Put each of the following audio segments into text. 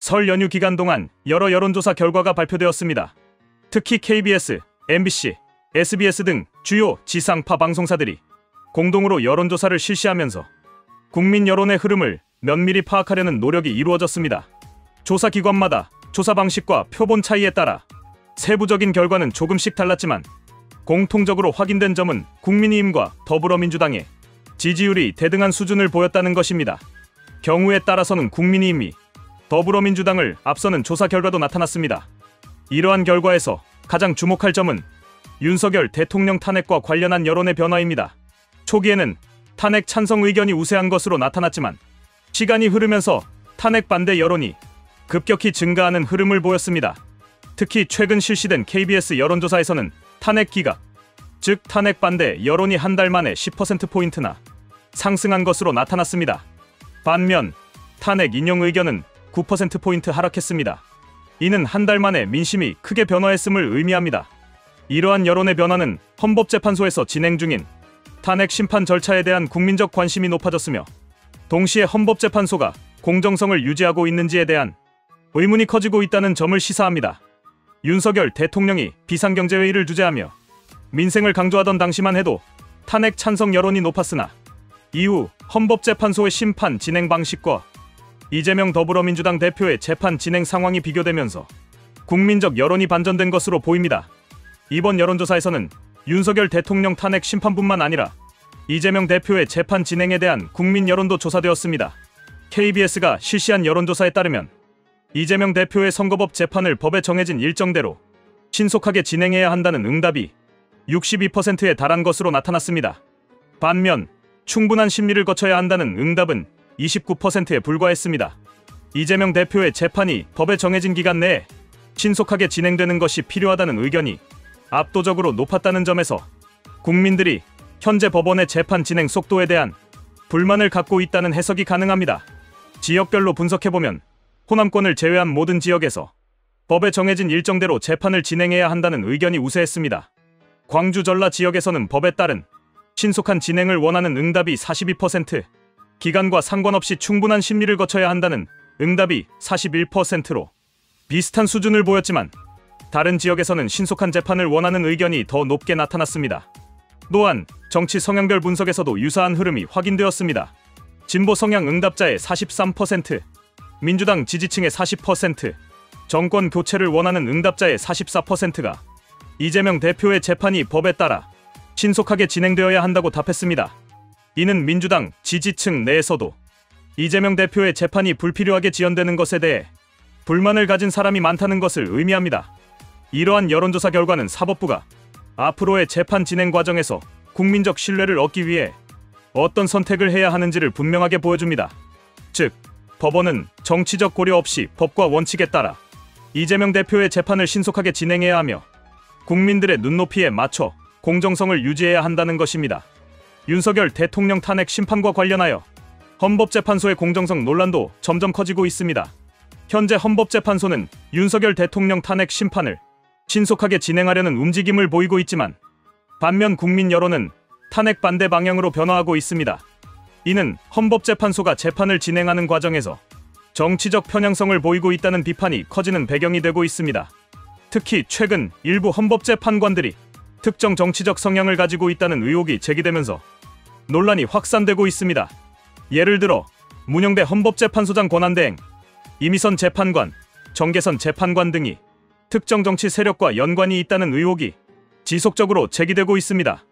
설 연휴 기간 동안 여러 여론조사 결과가 발표되었습니다. 특히 KBS, MBC, SBS 등 주요 지상파 방송사들이 공동으로 여론조사를 실시하면서 국민 여론의 흐름을 면밀히 파악하려는 노력이 이루어졌습니다. 조사 기관마다 조사 방식과 표본 차이에 따라 세부적인 결과는 조금씩 달랐지만 공통적으로 확인된 점은 국민의힘과 더불어민주당의 지지율이 대등한 수준을 보였다는 것입니다. 경우에 따라서는 국민의힘이 더불어민주당을 앞서는 조사 결과도 나타났습니다. 이러한 결과에서 가장 주목할 점은 윤석열 대통령 탄핵과 관련한 여론의 변화입니다. 초기에는 탄핵 찬성 의견이 우세한 것으로 나타났지만 시간이 흐르면서 탄핵 반대 여론이 급격히 증가하는 흐름을 보였습니다. 특히 최근 실시된 KBS 여론조사에서는 탄핵 기각, 즉 탄핵 반대 여론이 한 달 만에 10%포인트나 상승한 것으로 나타났습니다. 반면 탄핵 인용 의견은 9%포인트 하락했습니다. 이는 한 달 만에 민심이 크게 변화했음을 의미합니다. 이러한 여론의 변화는 헌법재판소에서 진행 중인 탄핵 심판 절차에 대한 국민적 관심이 높아졌으며 동시에 헌법재판소가 공정성을 유지하고 있는지에 대한 의문이 커지고 있다는 점을 시사합니다. 윤석열 대통령이 비상경제회의를 주재하며 민생을 강조하던 당시만 해도 탄핵 찬성 여론이 높았으나 이후 헌법재판소의 심판 진행 방식과 이재명 더불어민주당 대표의 재판 진행 상황이 비교되면서 국민적 여론이 반전된 것으로 보입니다. 이번 여론조사에서는 윤석열 대통령 탄핵 심판뿐만 아니라 이재명 대표의 재판 진행에 대한 국민 여론도 조사되었습니다. KBS가 실시한 여론조사에 따르면 이재명 대표의 선거법 재판을 법에 정해진 일정대로 신속하게 진행해야 한다는 응답이 62%에 달한 것으로 나타났습니다. 반면 충분한 심리를 거쳐야 한다는 응답은 29%에 불과했습니다. 이재명 대표의 재판이 법에 정해진 기간 내에 신속하게 진행되는 것이 필요하다는 의견이 압도적으로 높았다는 점에서 국민들이 현재 법원의 재판 진행 속도에 대한 불만을 갖고 있다는 해석이 가능합니다. 지역별로 분석해보면 호남권을 제외한 모든 지역에서 법에 정해진 일정대로 재판을 진행해야 한다는 의견이 우세했습니다. 광주 전라 지역에서는 법에 따른 신속한 진행을 원하는 응답이 42%, 기간과 상관없이 충분한 심리를 거쳐야 한다는 응답이 41%로 비슷한 수준을 보였지만 다른 지역에서는 신속한 재판을 원하는 의견이 더 높게 나타났습니다. 또한 정치 성향별 분석에서도 유사한 흐름이 확인되었습니다. 진보 성향 응답자의 43%, 민주당 지지층의 40%, 정권 교체를 원하는 응답자의 44%가 이재명 대표의 재판이 법에 따라 신속하게 진행되어야 한다고 답했습니다. 이는 민주당 지지층 내에서도 이재명 대표의 재판이 불필요하게 지연되는 것에 대해 불만을 가진 사람이 많다는 것을 의미합니다. 이러한 여론조사 결과는 사법부가 앞으로의 재판 진행 과정에서 국민적 신뢰를 얻기 위해 어떤 선택을 해야 하는지를 분명하게 보여줍니다. 즉, 법원은 정치적 고려 없이 법과 원칙에 따라 이재명 대표의 재판을 신속하게 진행해야 하며 국민들의 눈높이에 맞춰 공정성을 유지해야 한다는 것입니다. 윤석열 대통령 탄핵 심판과 관련하여 헌법재판소의 공정성 논란도 점점 커지고 있습니다. 현재 헌법재판소는 윤석열 대통령 탄핵 심판을 신속하게 진행하려는 움직임을 보이고 있지만 반면 국민 여론은 탄핵 반대 방향으로 변화하고 있습니다. 이는 헌법재판소가 재판을 진행하는 과정에서 정치적 편향성을 보이고 있다는 비판이 커지는 배경이 되고 있습니다. 특히 최근 일부 헌법재판관들이 특정 정치적 성향을 가지고 있다는 의혹이 제기되면서 논란이 확산되고 있습니다. 예를 들어 문영대 헌법재판소장 권한대행, 이미선 재판관, 정계선 재판관 등이 특정 정치 세력과 연관이 있다는 의혹이 지속적으로 제기되고 있습니다.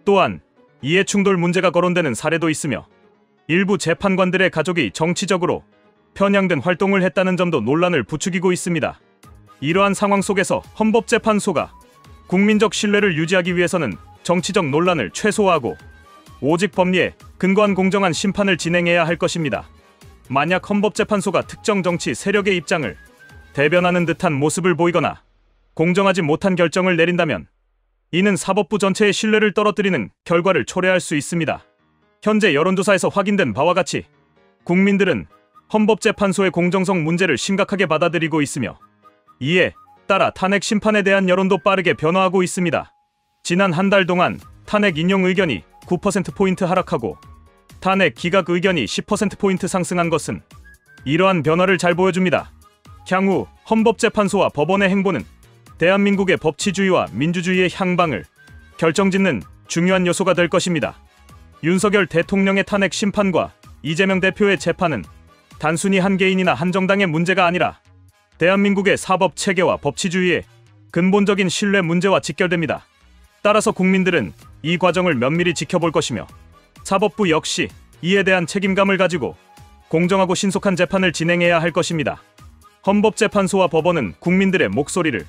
또한 이해충돌 문제가 거론되는 사례도 있으며 일부 재판관들의 가족이 정치적으로 편향된 활동을 했다는 점도 논란을 부추기고 있습니다. 이러한 상황 속에서 헌법재판소가 국민적 신뢰를 유지하기 위해서는 정치적 논란을 최소화하고 오직 법리에 근거한 공정한 심판을 진행해야 할 것입니다. 만약 헌법재판소가 특정 정치 세력의 입장을 대변하는 듯한 모습을 보이거나 공정하지 못한 결정을 내린다면 이는 사법부 전체의 신뢰를 떨어뜨리는 결과를 초래할 수 있습니다. 현재 여론조사에서 확인된 바와 같이 국민들은 헌법재판소의 공정성 문제를 심각하게 받아들이고 있으며 이에 따라 탄핵 심판에 대한 여론도 빠르게 변화하고 있습니다. 지난 한 달 동안 탄핵 인용 의견이 9%포인트 하락하고 탄핵 기각 의견이 10%포인트 상승한 것은 이러한 변화를 잘 보여줍니다. 향후 헌법재판소와 법원의 행보는 대한민국의 법치주의와 민주주의의 향방을 결정짓는 중요한 요소가 될 것입니다. 윤석열 대통령의 탄핵 심판과 이재명 대표의 재판은 단순히 한 개인이나 한 정당의 문제가 아니라 대한민국의 사법 체계와 법치주의의 근본적인 신뢰 문제와 직결됩니다. 따라서 국민들은 이 과정을 면밀히 지켜볼 것이며 사법부 역시 이에 대한 책임감을 가지고 공정하고 신속한 재판을 진행해야 할 것입니다. 헌법재판소와 법원은 국민들의 목소리를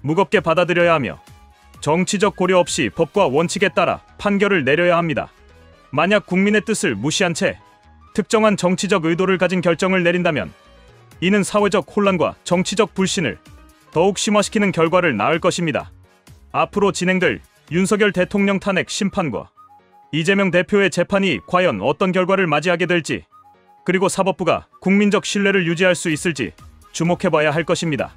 무겁게 받아들여야 하며 정치적 고려 없이 법과 원칙에 따라 판결을 내려야 합니다. 만약 국민의 뜻을 무시한 채 특정한 정치적 의도를 가진 결정을 내린다면 이는 사회적 혼란과 정치적 불신을 더욱 심화시키는 결과를 낳을 것입니다. 앞으로 진행될 윤석열 대통령 탄핵 심판과 이재명 대표의 재판이 과연 어떤 결과를 맞이하게 될지, 그리고 사법부가 국민적 신뢰를 유지할 수 있을지 주목해봐야 할 것입니다.